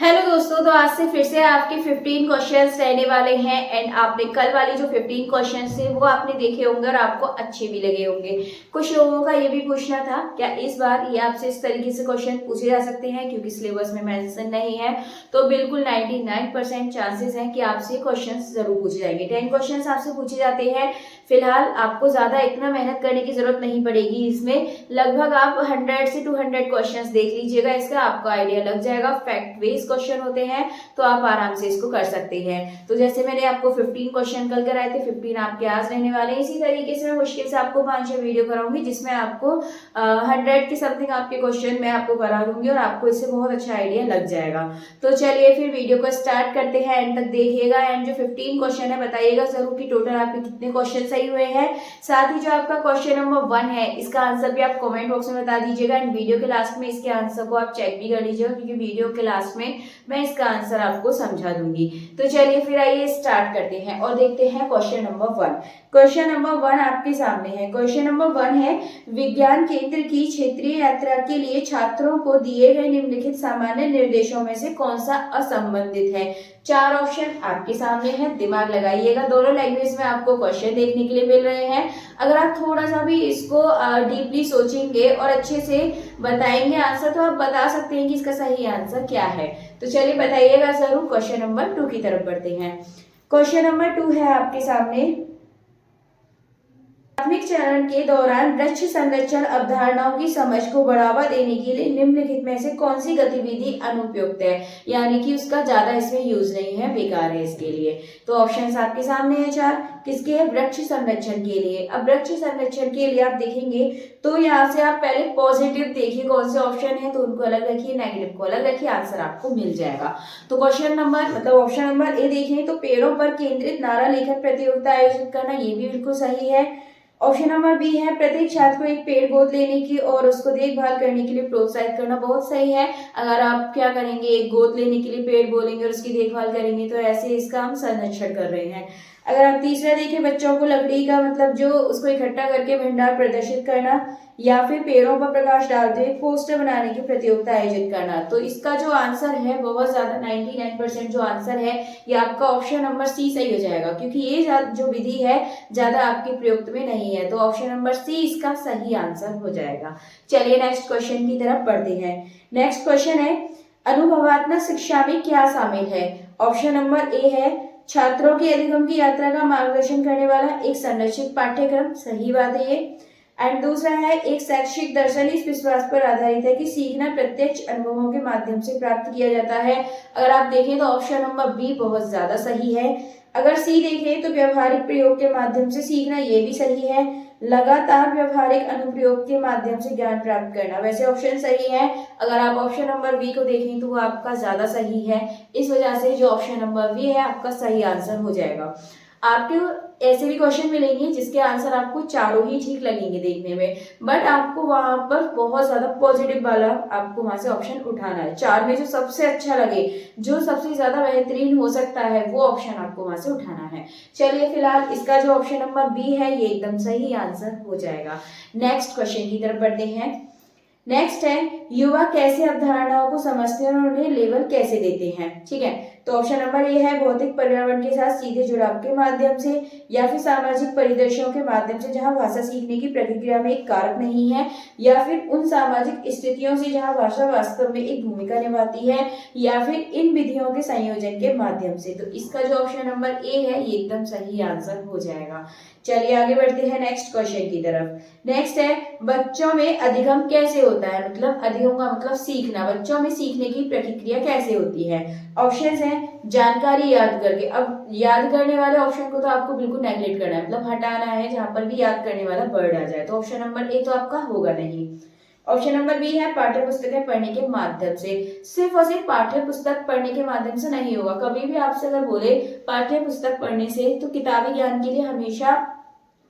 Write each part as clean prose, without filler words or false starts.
Hello दोस्तों, तो आज से फिर से आपके 15 क्वेश्चंस रहने वाले हैं एंड आपने कल वाली जो 15 क्वेश्चंस थे वो आपने देखे होंगे और आपको अच्छे भी लगे होंगे। कुछ लोगों का ये भी पूछना था क्या इस बार ये आपसे इस तरीके से क्वेश्चन पूछे जा सकते हैं क्योंकि सिलेबस में मेंशन नहीं है। तो बिल्कुल 99% चांसेस हैं कि आपसे क्वेश्चन जरूर पूछे जाएंगे। 10 क्वेश्चन आपसे पूछे जाते हैं। फिलहाल आपको ज्यादा इतना मेहनत करने की जरूरत नहीं पड़ेगी। इसमें लगभग आप 100 से 200 क्वेश्चंस देख लीजिएगा, इसका आपको आइडिया लग जाएगा। फैक्ट बेस्ड क्वेश्चन होते हैं तो आप आराम से इसको कर सकते हैं। तो जैसे मैंने आपको 15 क्वेश्चन कल कराए थे, 15 आपके आज रहने वाले हैं। इसी तरीके से मैं मुश्किल से आपको 5-6 वीडियो कराऊंगी जिसमें आपको 100 की समथिंग आपके क्वेश्चन मैं आपको करा दूंगी और आपको इससे बहुत अच्छा आइडिया लग जाएगा। तो चलिए फिर वीडियो को स्टार्ट करते हैं, एंड तक देखिएगा। एंड जो 15 क्वेश्चन है बताइएगा जरूर कि टोटल आपके कितने क्वेश्चन सही हुए हैं। साथ ही जो आपका क्वेश्चन नंबर 1 है इसका आंसर भी आप कमेंट बॉक्स में बता दीजिएगा एंड वीडियो के लास्ट में इसके आंसर को आप चेक भी कर लीजिएगा क्योंकि वीडियो के लास्ट में मैं इसका आंसर आपको समझा दूंगी। तो चलिए फिर आइए स्टार्ट करते हैं और देखते हैं क्वेश्चन नंबर 1। क्वेश्चन नंबर 1 आपके सामने है। क्वेश्चन नंबर 1 है, विज्ञान केंद्र की क्षेत्रीय यात्रा के लिए छात्रों को दिए गए निम्नलिखित सामान्य निर्देशों में से कौन सा असंबंधित है। 4 ऑप्शन आपके सामने हैं, दिमाग लगाइएगा। दोनों लैंग्वेज में आपको क्वेश्चन देखने के लिए मिल रहे हैं। अगर आप थोड़ा सा भी इसको डीपली सोचेंगे और अच्छे से बताएंगे आंसर तो आप बता सकते हैं कि इसका सही आंसर क्या है। तो चलिए बताइएगा जरूर। क्वेश्चन नंबर 2 की तरफ बढ़ते हैं। क्वेश्चन नंबर 2 है आपके सामने, प्राथमिक चरण के दौरान वृक्ष संरक्षण अवधारणाओं की समझ को बढ़ावा देने के लिए निम्नलिखित में से कौन सी गतिविधि अनुपयुक्त है, यानी कि उसका ज्यादा इसमें यूज नहीं है, बेकार है इसके लिए। तो ऑप्शंस आपके सामने है 4, किसके है, वृक्ष संरक्षण के लिए। अब वृक्ष संरक्षण के लिए आप देखेंगे तो यहाँ से आप पहले पॉजिटिव देखिए कौन से ऑप्शन है, तो उनको अलग रखिए, नेगेटिव को अलग रखिए, आंसर आपको मिल जाएगा। तो क्वेश्चन नंबर मतलब ऑप्शन नंबर ए देखें तो पेड़ों पर केंद्रित नारा लेखन प्रतियोगिता आयोजित करना, ये भी बिल्कुल सही है। ऑप्शन नंबर बी है, प्रत्येक छात्र को एक पेड़ गोद लेने की और उसको देखभाल करने के लिए प्रोत्साहित करना, बहुत सही है। अगर आप क्या करेंगे, एक गोद लेने के लिए पेड़ बोलेंगे और उसकी देखभाल करेंगे तो ऐसे इसका हम संरक्षण कर रहे हैं। अगर आप तीसरा देखें, बच्चों को लकड़ी का मतलब जो उसको इकट्ठा करके भंडार प्रदर्शित करना या फिर पेड़ों पर प्रकाश डालते हुए पोस्टर बनाने की प्रतियोगिता आयोजित करना, तो इसका जो आंसर है बहुत ज्यादा 99% जो आंसर है ये आपका ऑप्शन नंबर सी सही हो जाएगा क्योंकि ये जो विधि है ज्यादा आपके प्रयुक्त में नहीं है। तो ऑप्शन नंबर सी इसका सही आंसर हो जाएगा। चलिए नेक्स्ट क्वेश्चन की तरफ बढ़ते हैं। नेक्स्ट क्वेश्चन है, अनुभवात्मक शिक्षा में क्या शामिल है। ऑप्शन नंबर ए है, छात्रों की अधिगम की यात्रा का मार्गदर्शन करने वाला एक संरचित पाठ्यक्रम, सही बात है ये। एंड दूसरा है, एक शैक्षिक दर्शन इस विश्वास पर आधारित है कि सीखना प्रत्यक्ष अनुभवों के माध्यम से प्राप्त किया जाता है। अगर आप देखें तो ऑप्शन नंबर बी बहुत ज्यादा सही है। अगर सी देखें तो व्यवहारिक प्रयोग के माध्यम से सीखना, ये भी सही है। लगातार व्यवहारिक अनुप्रयोग के माध्यम से ज्ञान प्राप्त करना, वैसे ऑप्शन सही है। अगर आप ऑप्शन नंबर बी को देखें तो वो आपका ज्यादा सही है। इस वजह से जो ऑप्शन नंबर बी है आपका सही आंसर हो जाएगा। आपके ऐसे भी क्वेश्चन मिलेंगे जिसके आंसर आपको चारों ही ठीक लगेंगे देखने में, बट आपको वहां पर बहुत ज्यादा पॉजिटिव वाला आपको वहां से ऑप्शन उठाना है। 4 में जो सबसे अच्छा लगे, जो सबसे ज्यादा बेहतरीन हो सकता है वो ऑप्शन आपको वहां से उठाना है। चलिए फिलहाल इसका जो ऑप्शन नंबर बी है ये एकदम सही आंसर हो जाएगा। नेक्स्ट क्वेश्चन की तरफ बढ़ते हैं। नेक्स्ट है, युवा कैसे अवधारणाओं को समझते हैं और उन्हें लेबल कैसे देते हैं। ठीक है, तो ऑप्शन नंबर ए है, भौतिक पर्यावरण के साथ सीधे जुड़ाव के माध्यम से या फिर सामाजिक परिदृश्यों के माध्यम से जहां भाषा सीखने की प्रक्रिया में एक कारक नहीं है, या फिर उन सामाजिक स्थितियों से जहां भाषा वास्तव में एक भूमिका निभाती है, या फिर इन विधियों के संयोजन के माध्यम से। तो इसका जो ऑप्शन नंबर ए है ये एकदम सही आंसर हो जाएगा। चलिए आगे बढ़ते हैं नेक्स्ट क्वेश्चन की तरफ। नेक्स्ट है, बच्चों में अधिगम कैसे होता है, मतलब अधिगम का मतलब सीखना, बच्चों में सीखने की प्रक्रिया कैसे होती है। ऑप्शंस हैं, जानकारी याद करके। अब याद करने वाले ऑप्शन को तो आपको बिल्कुल नेगलेक्ट करना है, मतलब हटाना है जहां पर भी याद करने वाला वर्ड आ जाए। तो ऑप्शन नंबर ए तो आपका होगा नहीं। ऑप्शन नंबर बी है, पाठ्य पुस्तकें पढ़ने के माध्यम से। सिर्फ और सिर्फ पाठ्य पुस्तक पढ़ने के माध्यम से नहीं होगा। कभी भी आपसे अगर बोले पाठ्य पुस्तक पढ़ने से तो किताबी ज्ञान के लिए हमेशा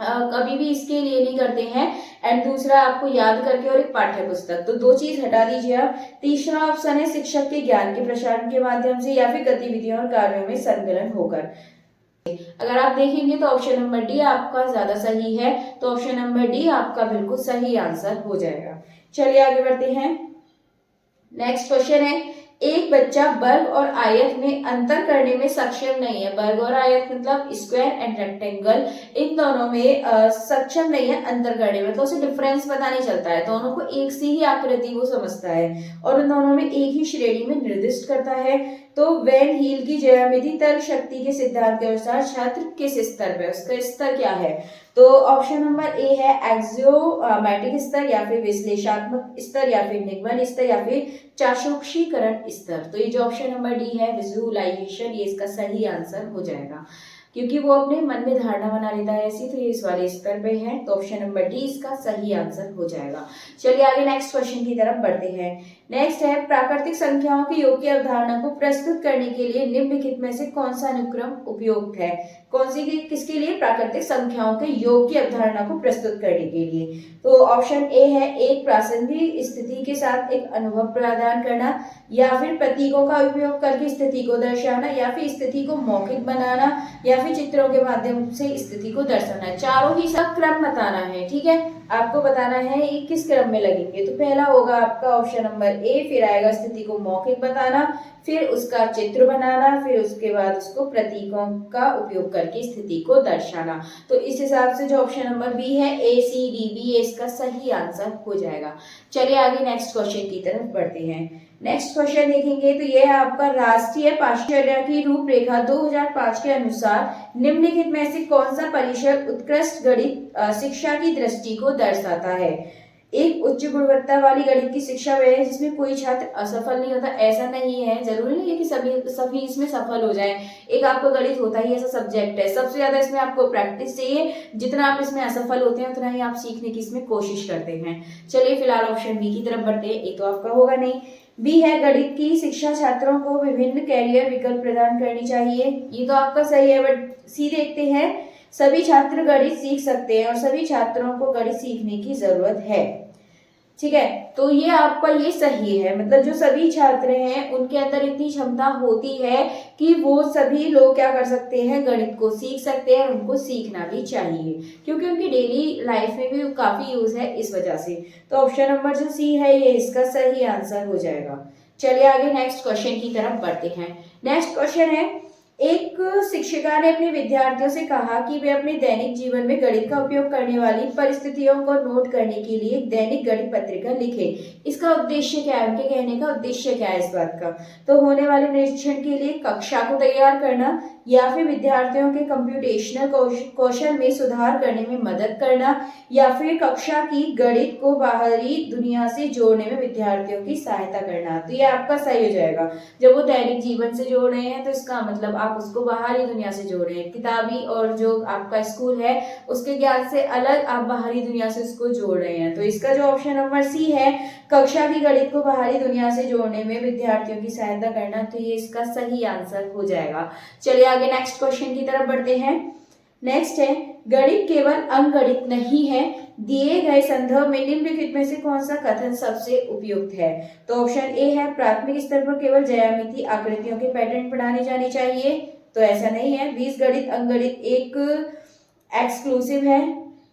कभी भी इसके लिए नहीं करते हैं। एंड दूसरा आपको याद करके और एक पाठ्य पुस्तक, तो 2 चीज हटा दीजिए आप। तीसरा ऑप्शन है, शिक्षक के ज्ञान के प्रसारण के माध्यम से या फिर गतिविधियों और कार्यों में संलग्न होकर। अगर आप देखेंगे तो ऑप्शन नंबर डी आपका ज्यादा सही है। तो ऑप्शन नंबर डी आपका बिल्कुल सही आंसर हो जाएगा। चलिए आगे बढ़ते हैं। नेक्स्ट क्वेश्चन है, एक बच्चा वर्ग और आयत में अंतर करने में सक्षम नहीं है। वर्ग और आयत मतलब स्क्वायर एंड रेक्टेंगल, इन दोनों में सक्षम नहीं है अंतर करने में, तो उसे डिफरेंस पता नहीं चलता है। दोनों को एक सी ही आकृति वो समझता है और उन दोनों में एक ही श्रेणी में निर्दिष्ट करता है। तो वैन हील की ज्यामिति तर्क शक्ति के सिद्धांत के अनुसार छात्र किस स्तर पे, उसका स्तर क्या है? तो ऑप्शन नंबर ए है एक्सियोमेट्रिक स्तर, या फिर विश्लेषणात्मक स्तर, या फिर निगमन स्तर, या फिर चाक्षुषीकरण स्तर। तो ये जो ऑप्शन नंबर डी है विजुअलाइजेशन, ये इसका सही आंसर हो जाएगा, क्योंकि वो अपने मन में धारणा बना लेता है ऐसी, तो ये इस वाले स्तर पे है। तो ऑप्शन नंबर डी इसका सही आंसर हो जाएगा। चलिए आगे नेक्स्ट क्वेश्चन की तरफ बढ़ते हैं। नेक्स्ट है प्राकृतिक संख्याओं के योग की अवधारणा को प्रस्तुत करने के लिए निम्नलिखित में से कौन सा अनुक्रम उपयुक्त है? कौन सी किसके लिए? प्राकृतिक संख्याओं के योग की अवधारणा को प्रस्तुत करने के लिए। तो ऑप्शन ए है एक प्रासंगिक स्थिति के साथ एक अनुभव प्रदान करना, या फिर प्रतीकों का उपयोग करके स्थिति को दर्शाना, या फिर स्थिति को मौखिक बनाना, या फिर चित्रों के माध्यम से स्थिति को दर्शाना। चारों ही सब क्रम बताना है, ठीक है, आपको बताना है ये किस क्रम में लगेंगे। तो पहला होगा आपका ऑप्शन नंबर ए, फिर आएगा स्थिति को मौखिक बताना, फिर उसका चित्र बनाना, फिर उसके बाद उसको प्रतीकों का उपयोग करके स्थिति को दर्शाना। तो इस हिसाब से जो ऑप्शन नंबर बी है ए सी डी बी, ये इसका सही आंसर हो जाएगा। चलिए आगे नेक्स्ट क्वेश्चन की तरफ बढ़ते हैं। नेक्स्ट क्वेश्चन देखेंगे तो यह है आपका राष्ट्रीय पाठ्यचर्या की रूपरेखा 2005 के अनुसार निम्नलिखित में से कौन सा परिसर उत्कृष्ट गणित शिक्षा की दृष्टि को दर्शाता है? एक उच्च गुणवत्ता वाली गणित की शिक्षा वह है जिसमें कोई छात्र असफल नहीं होता। ऐसा नहीं है, जरूरी नहीं है कि सभी इसमें सफल हो जाएं। एक आपका गणित होता ही ऐसा सब्जेक्ट है, सबसे ज्यादा इसमें आपको प्रैक्टिस चाहिए। जितना आप इसमें असफल होते हैं उतना ही आप सीखने की इसमें कोशिश करते हैं। चलिए फिलहाल ऑप्शन बी की तरफ बढ़ते हैं, ये तो आपका होगा नहीं। बी है गणित की शिक्षा छात्रों को विभिन्न कैरियर विकल्प प्रदान करनी चाहिए, ये तो आपका सही है। बट सी देखते हैं, सभी छात्र गणित सीख सकते हैं और सभी छात्रों को गणित सीखने की जरूरत है, ठीक है। तो ये आपका ये सही है, मतलब जो सभी छात्र हैं उनके अंदर इतनी क्षमता होती है कि वो सभी लोग क्या कर सकते हैं, गणित को सीख सकते हैं, उनको सीखना भी चाहिए क्योंकि उनकी डेली लाइफ में भी काफी यूज है इस वजह से। तो ऑप्शन नंबर जो सी है ये इसका सही आंसर हो जाएगा। चलिए आगे नेक्स्ट क्वेश्चन की तरफ बढ़ते हैं। नेक्स्ट क्वेश्चन है, एक शिक्षिका ने अपने विद्यार्थियों से कहा कि वे अपने दैनिक जीवन में गणित का उपयोग करने वाली परिस्थितियों को नोट करने के लिए एक दैनिक गणित पत्रिका लिखें। इसका उद्देश्य क्या है, उनके कहने का उद्देश्य क्या है इस बात का? तो होने वाले निरीक्षण के लिए कक्षा को तैयार करना, या फिर विद्यार्थियों के कंप्यूटेशनल कौशल में सुधार करने में मदद करना, या फिर कक्षा की गणित को बाहरी दुनिया से जोड़ने में विद्यार्थियों की सहायता करना। तो ये आपका सही हो जाएगा। जब वो दैनिक जीवन से जोड़ रहे हैं तो इसका मतलब आप उसको बाहरी दुनिया से जोड़ रहे हैं। किताबी और जो आपका स्कूल है उसके ज्ञान से अलग आप बाहरी दुनिया से उसको जोड़ रहे हैं। तो इसका जो ऑप्शन नंबर सी है, कक्षा की गणित को बाहरी दुनिया से जोड़ने में विद्यार्थियों की सहायता करना, तो ये इसका सही आंसर हो जाएगा। चलिए आगे नेक्स्ट क्वेश्चन की तरफ बढ़ते हैं। नेक्स्ट है, गणित केवल अंकगणित नहीं है, दिए गए संदर्भ में निम्नलिखित में से कौन सा कथन सबसे उपयुक्त है? तो ऑप्शन ए है प्राथमिक स्तर पर केवल ज्यामितीय आकृतियों के पैटर्न पढ़ाने जाने चाहिए, तो ऐसा नहीं है। बीजगणित अंकगणित एक एक्सक्लूसिव है,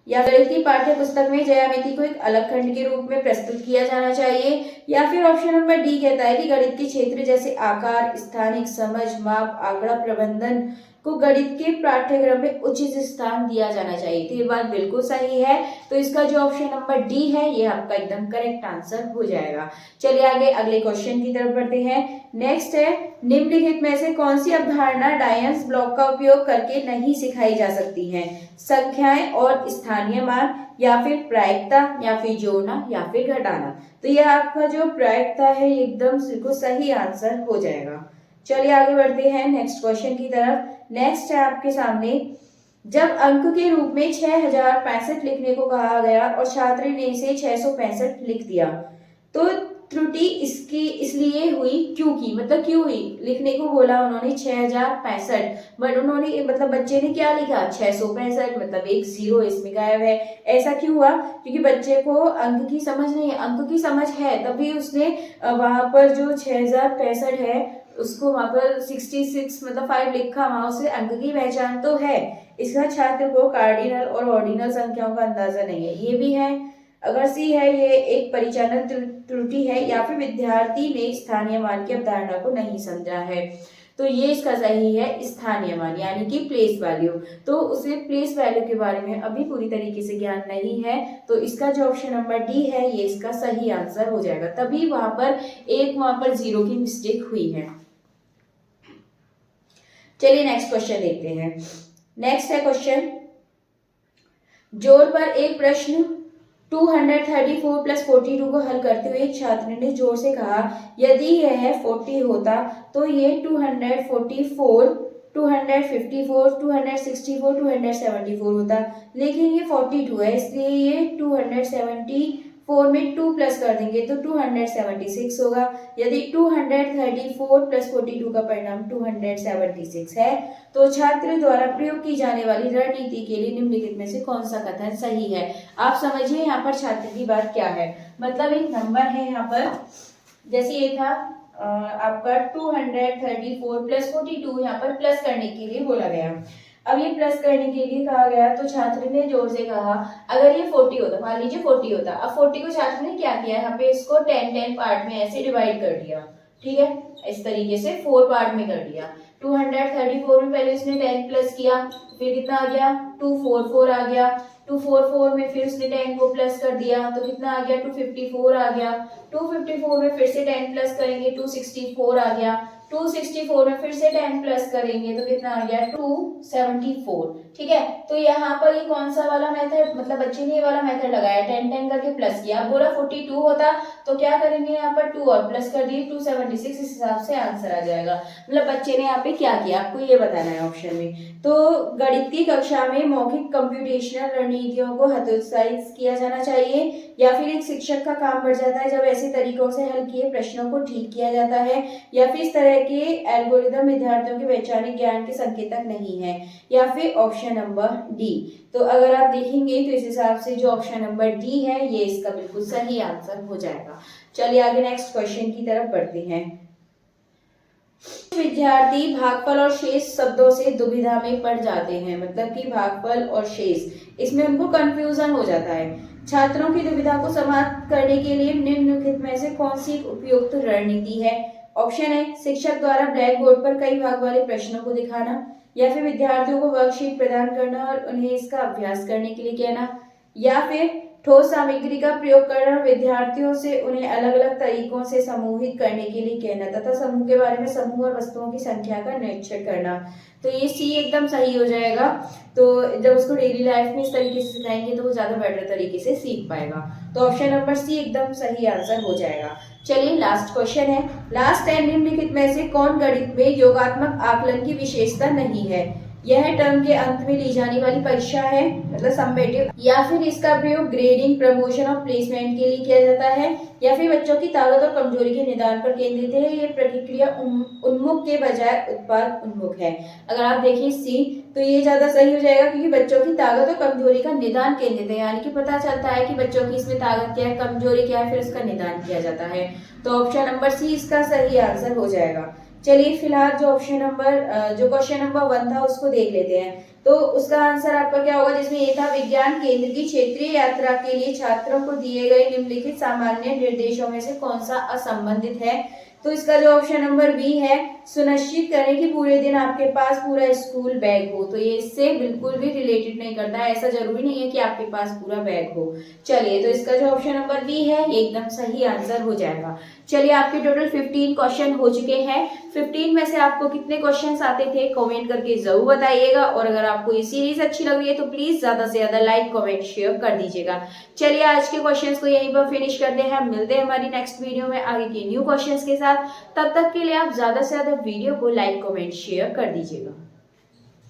या गणित की पाठ्य पुस्तक में ज्यामिति को एक अलग खंड के रूप में प्रस्तुत किया जाना चाहिए, या फिर ऑप्शन नंबर डी कहता है कि गणित के क्षेत्र जैसे आकार, स्थानिक समझ, माप, आंकड़ा प्रबंधन को गणित के पाठ्यक्रम में उचित स्थान दिया जाना चाहिए। तो ये बात बिल्कुल सही है, तो इसका जो ऑप्शन नंबर डी है ये आपका एकदम करेक्ट आंसर हो जाएगा। चलिए आगे अगले क्वेश्चन की तरफ बढ़ते हैं। नेक्स्ट है, निम्नलिखित में से कौन सी अवधारणा डायस ब्लॉक का उपयोग करके नहीं सिखाई जा सकती है? संख्याएं और स्थानीय मान, या फिर प्रायिकता, या फिर जोड़ना, या फिर घटाना। तो यह आपका जो प्रायिकता है एकदम बिल्कुल सही आंसर हो जाएगा। चलिए आगे बढ़ते हैं नेक्स्ट क्वेश्चन की तरफ। नेक्स्ट है आपके सामने, जब अंक के रूप में 6065 लिखने को कहा गया और छात्र ने इसे 665 लिख दिया, तो त्रुटि इसकी इसलिए हुई क्योंकि, मतलब क्यों हुई? लिखने को बोला उन्होंने 6065, बट उन्होंने मतलब बच्चे ने क्या लिखा 665, मतलब एक जीरो इसमें गायब है। ऐसा क्यों हुआ? क्योंकि बच्चे को अंक की समझ नहीं है। अंक की समझ है तभी उसने वहां पर जो 6065 है उसको वहां पर 66 मतलब 5 लिखा, वहां उसे अंक की पहचान तो है। इसका छात्र को कार्डिनल और ऑर्डिनल संख्याओं का अंदाजा नहीं है, ये भी है। अगर सी है ये एक परिचालन त्रुटि है या फिर विद्यार्थी ने स्थानीय मान की अवधारणा को नहीं समझा है। तो ये इसका सही है स्थानीय मान यानी कि प्लेस वैल्यू। तो उसे प्लेस वैल्यू के बारे में अभी पूरी तरीके से ज्ञान नहीं है, तो इसका जो ऑप्शन नंबर डी है ये इसका सही आंसर हो जाएगा। तभी वहां पर 0 की मिस्टेक हुई है। चलिए नेक्स्ट क्वेश्चन देखते हैं। नेक्स्ट है क्वेश्चन, जोड़ पर एक प्रश्न 234 प्लस 42 को हल करते हुए एक छात्र ने जोर से कहा यदि यह 40 होता तो ये 244, 254, 264, 274 होता, लेकिन ये 42 है इसलिए ये 274 में 2 प्लस कर देंगे तो 276 होगा। यदि 234 प्लस 42 का परिणाम 276 है तो छात्र द्वारा प्रयोग की जाने वाली रणनीति के लिए निम्नलिखित में से कौन सा कथन सही है। आप समझिए यहाँ पर छात्र की बात क्या है। मतलब एक नंबर है यहाँ पर, जैसे ये था आपका 234 प्लस 42 यहाँ पर प्लस करने के लिए बोला गया। अब ये प्लस करने के लिए कहा गया तो छात्र ने जोर से कहा अगर ये 40 होता, मान लीजिए 40 होता, अब 40 को छात्र ने क्या किया यहाँ पे इसको 10 पार्ट में ऐसे डिवाइड कर दिया, ठीक है, इस तरीके से 4 पार्ट में कर दिया। 234 में पहले उसने 10 प्लस किया, फिर कितना आ गया 244 आ गया, 244 में फिर उसने 10 को प्लस कर दिया तो कितना आ गया 254 आ गया, 254 में फिर से 10 प्लस करेंगे 264 आ गया, 264 में फिर से 10 प्लस करेंगे तो कितना आ गया 274, ठीक है। तो यहाँ पर ये कौन सा वाला मेथड, मतलब बच्चे ने ये वाला मेथड लगाया 10 करके प्लस किया। अब बोला 42 होता तो क्या करेंगे यहाँ पर 2 और प्लस कर दिए 276, इस हिसाब से आंसर आ जाएगा। मतलब बच्चे ने यहाँ पे क्या किया आपको ये बताना है ऑप्शन में। तो गणित की कक्षा में मौखिक कंप्यूटेशनल रणनीतियों को हतोत्साहित किया जाना चाहिए या फिर एक शिक्षक का काम बढ़ जाता है जब ऐसे तरीकों से हल किए प्रश्नों को ठीक किया जाता है, या फिर इस तरह के एल्गोरिदम विद्यार्थियों के वैचारिक ज्ञान के संकेतक नहीं है, या फिर ऑप्शन नंबर डी। तो अगर आप देखेंगे तो इस हिसाब से जो ऑप्शन नंबर डी है ये इसका बिल्कुल सही आंसर हो जाएगा। चलिए आगे नेक्स्ट क्वेश्चन की तरफ बढ़ते हैं। विद्यार्थी भागफल और शेष शब्दों से दुविधा में पड़ जाते हैं, मतलब कि भागफल और शेष इसमें उनको कंफ्यूजन हो जाता है। छात्रों की दुविधा को समाप्त करने के लिए निम्नलिखित में से कौन सी उपयुक्त रणनीति है। ऑप्शन है शिक्षक द्वारा ब्लैक बोर्ड पर कई भाग वाले प्रश्नों को दिखाना, या फिर विद्यार्थियों को वर्कशीट प्रदान करना और उन्हें इसका अभ्यास करने के लिए कहना, या फिर ठोस सामग्री का प्रयोग करना और विद्यार्थियों से उन्हें अलग अलग तरीकों से समूहित करने के लिए कहना तथा समूह के बारे में समूह और वस्तुओं की संख्या का निरीक्षण करना। तो ये सी एकदम सही हो जाएगा। तो जब उसको डेली लाइफ में इस तरीके से सिखाएंगे तो वो ज्यादा बेटर तरीके से सीख पाएगा। तो ऑप्शन नंबर सी एकदम सही आंसर हो जाएगा। चलिए लास्ट क्वेश्चन है, लास्ट एंड निम्नलिखित में से कौन गणित में योगात्मक आकलन की विशेषता नहीं है। यह टर्म के अंत में ली जाने वाली परीक्षा है, मतलब समेटिव, या फिर इसका प्रयोग ग्रेडिंग, प्रमोशन और प्लेसमेंट के लिए किया जाता है, या फिर बच्चों की ताकत और कमजोरी के निदान पर केंद्रित है। ये प्रतिक्रिया उन्मुख के बजाय उत्पाद उन्मुख है। अगर आप देखें सी तो ये ज्यादा सही हो जाएगा क्योंकि बच्चों की ताकत और कमजोरी का निदान केंद्रित है, यानी कि पता चलता है कि बच्चों की इसमें ताकत क्या है, कमजोरी क्या है, फिर उसका निदान किया जाता है। तो ऑप्शन नंबर सी इसका सही आंसर हो जाएगा। चलिए फिलहाल जो क्वेश्चन नंबर 1 था उसको देख लेते हैं। तो उसका आंसर आपका क्या होगा, जिसमें ये था विज्ञान केंद्र की क्षेत्रीय यात्रा के लिए छात्रों को दिए गए निम्नलिखित सामान्य निर्देशों में से कौन सा असंबंधित है। तो इसका जो ऑप्शन नंबर बी है, सुनिश्चित करें कि पूरे दिन आपके पास पूरा स्कूल बैग हो। तो ये इससे बिल्कुल भी रिलेटेड नहीं करता है, ऐसा जरूरी नहीं है कि आपके पास पूरा बैग हो। चलिए तो इसका जो ऑप्शन नंबर बी है ये एकदम सही आंसर हो जाएगा। चलिए आपके टोटल 15 क्वेश्चन हो चुके हैं। 15 में से आपको कितने क्वेश्चंस आते थे कमेंट करके जरूर बताइएगा, और अगर आपको ये सीरीज अच्छी लग रही है तो प्लीज ज्यादा से ज्यादा लाइक कमेंट शेयर कर दीजिएगा। चलिए आज के क्वेश्चंस को यहीं पर फिनिश करते हैं, मिलते हैं हमारी नेक्स्ट वीडियो में आगे के न्यू क्वेश्चंस के साथ। तब तक के लिए आप ज्यादा से ज्यादा वीडियो को लाइक कमेंट शेयर कर दीजिएगा।